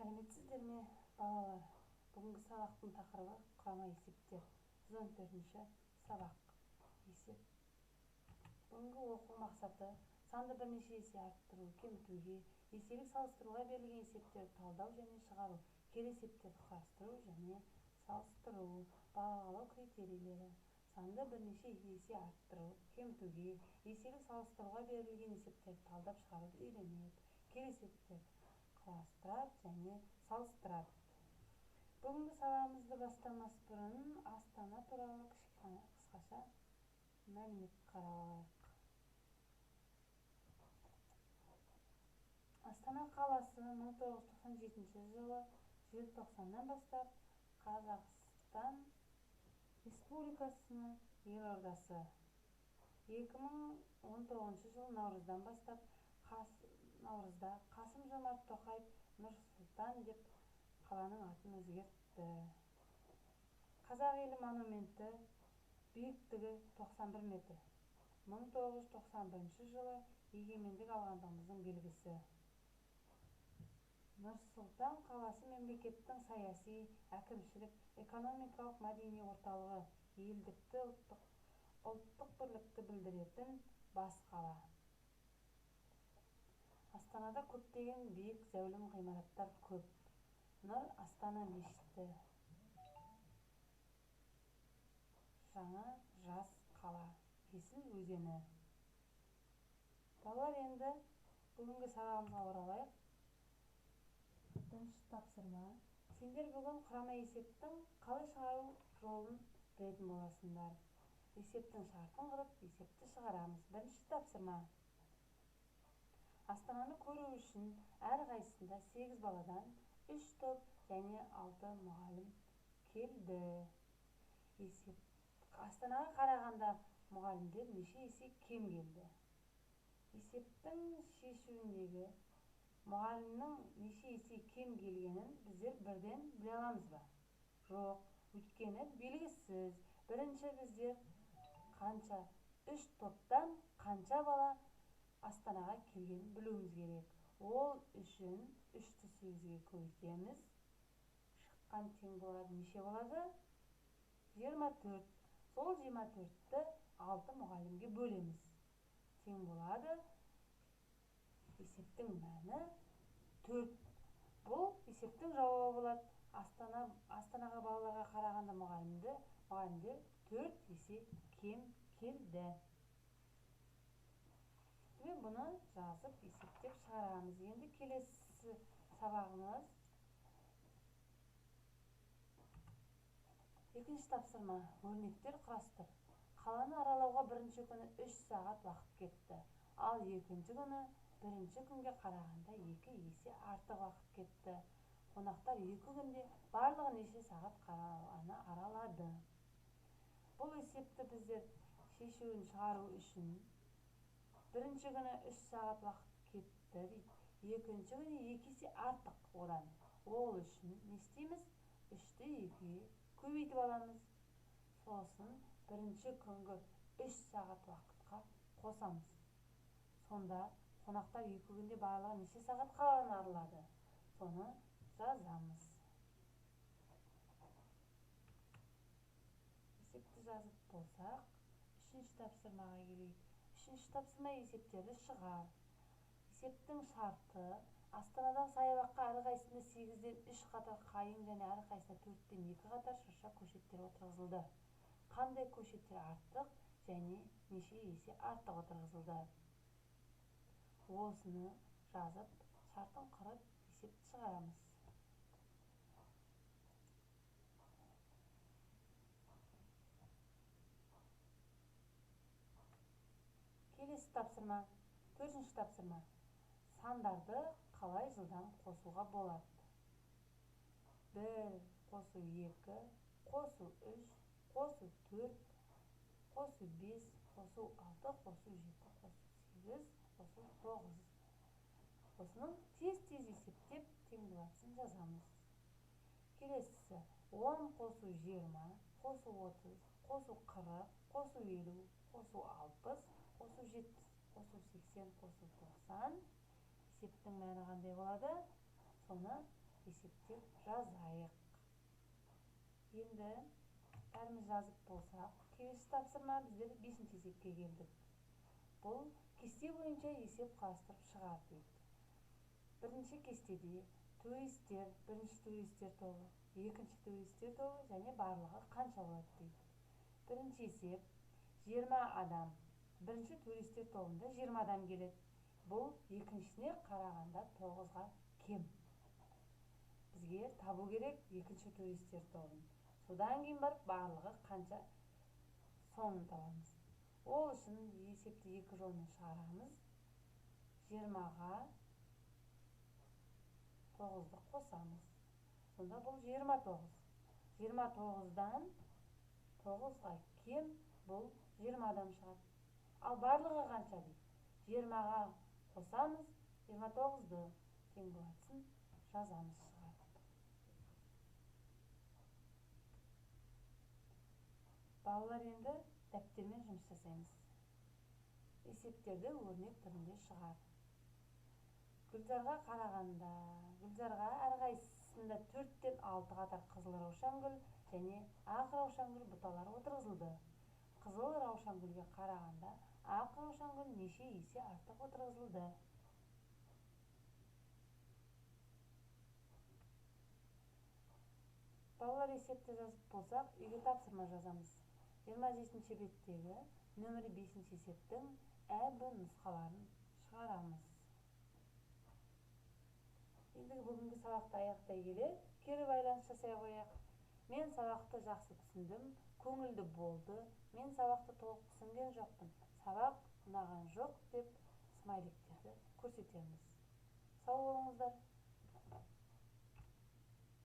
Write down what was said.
Сәлеметсіздер ме, балалар? Бүгінгі сабақтың тақырыбы құрама есептер. 114-ші сабақ. Есеп. Бүгінгі оқу мақсаты санды бірнеше есе арттыру, кемітуге, еселік салыстыруға берілген есептерді талдау және шығару, кері есептерді құрастыру және салыстыру, бағалау критерийлері. Санды бірнеше есе арттыру, кемітуге, еселік салыстыруға берілген есептерді талдап шығаруды үйренеді. Кері есептерді құрастырады және салыстырады. Бүгінгі сабағымызды бастамас бұрын Астана туралы қысқаша мәлімет қаралайық. Астана қаласы 1997 жылы желтоқсаннан бастап Қазақстан Республикасының елордасы. 2019 жыл наурыздан бастап Қасым-Жомарт Тоқаев Нұр-Сұлтан деп қаланың атын өзгертті. Қазақ елі монументі биіктігі 91 метр. 1991 жылы егемендік алғандығымыздың белгісі. Нұр-Сұлтан қаласы мемлекеттің саяси, әкімшілік, экономикалық, мәдени орталығы, елдікті, ұлттық бірлікті білдіретін бас қала. Астанада көптеген биік зәулім ғимараттар көп. Нұр Астана мешіті. Жаңа жас қала. Есіл өзені. Балалар, енді бүгінгі сабағымызға оралайық. Бірінші тапсырма. Сендер бүгін құрама есептің қалай шығару жолын білетін боласыңдар. Есептің шартын құрып, есепті шығарамыз. Бірінші тапсырма. Астананы көру үшін әрқайсысында 8 баладан 3 топ және 6 мұғалім келді. Астанаға қарағанда мұғалімдер неше есе кем келді? Есептің шешуіндегі мұғалімнің неше есе кем келгенін біздер бірден біле аламыз ба? Жоқ, өйткені белгісіз. Бірінші біздер қанша 3 топтан қанша бала Астанаға келгенін білуіміз керек. Ол үшін 3-ті 8-ге көбейтеміз. Шыққан тең болады. Неше болады? 24. Сол 24-ті 6 мұғалімге бөлеміз. Тең болады. Есептің мәні 4. Бұл есептің жауабы болады. Астанаға балаларға қарағанда мұғалімдер 4 есе кем келді. Бұны жазып есептеп шығарамыз. Енді келесі сабағымыз екінші тапсырма. Өрнектер құрастыр. Қаланы аралауға бірінші күні 3 сағат уақыт кетті. Ал екінші күні бірінші күнге қарағанда 2 есе артық уақыт кетті. Қонақтар 2 күнде барлығы неше сағат қаланы аралады? Бұл есепті біздер шешуін шығару үшін бірінші күні 3 сағат уақыт кетті дейді. Екінші күні 2 есе артық одан. Ол үшін не істейміз? 3-ті 2-ге көбейтіп аламыз. Сосын бірінші күнгі 3 сағат уақытқа қосамыз. Сонда қонақтар 2 күнде барлығы неше сағат қаланы аралады? Соны жазамыз. Есепті жазып болсақ, үшінші тапсырмаға келейік. Үшінші тапсырма есептерді шығар. Есептің шарты. Астанадағы саябаққа әрқайсысында 8-ден 3 қатар қайың және әрқайсысында 4-тен 2 қатар шырша көшеттер отырғызылды. Қандай көшеттер артық және неше есе артық отырғызылды? Осыны жазып, шартын құрып, есепті шығарамыз. Келесі тапсырма. Төртінші тапсырма. Сандарды қалай жылдам қосуға болады? 1 қосу 2, қосу 3, қосу 4, қосу 5, қосу 6, қосу 7, қосу 8, қосу 9. Осының тез-тез есептеп теңдеуін жазамыз. Келесісі 10 қосу 20, қосу 30, қосу 40, қосу 50, қосу 60, қосу 70, қосу 80, қосу 90. Есептің мәні қандай болады? Соны есептеп жазайық. Енді бәріміз жазып болсақ, келесі тапсырма біздер 5-ші есепке келдік. Бұл кесте бойынша есеп құрастырып шығар дейді. Бірінші кестеде туристер, бірінші туристер тобы, екінші туристер тобы және барлығы қанша болады дейді. Бірінші есеп 20 адам. Бірінші туристер тобында 20 адам келеді. Бұл екіншісіне қарағанда 9-ға кем. Бізге табу керек екінші туристер тобын. Содан кейін барып барлығы қанша соңын табамыз. Ол үшін есепті екі жолмен шығарамыз. 20-ға 9-ды қосамыз. Сонда бұл 29. 29-дан 9-ға кем бұл 20 адам шығады. Ал барлығы қанша дейді? 20-ға қосамыз, 29-ды тең болатсын жазамыз шығарып. Балалар, енді дәптермен жұмыс жасаймыз. Есептерді өрнек түрінде шығар. Гүлзарға қарағанда, Гүлзарға әрқайсысында 4-тен 6 қатар қызыл раушангүл және ақ раушангүл бұталары отырғызылды. Қызыл раушангүлге қарағанда ақ раушангүл неше есе артық отырғызылды? Балалар, есепті жазып болсақ, үйге тапсырма жазамыз. 27-ші беттегі нөмірі 5-ші есептің әб нұсқаларын шығарамыз. Ендігі бүгінгі сабақты аяқтай келе, кері байланыс жасай қояйық. Мен сабақты жақсы түсіндім, көңілді болды. Мен сабақты толық түсінген жоқпын. Сабақ ұнаған жоқ деп смайликтерді көрсетеміз. Сау болыңыздар.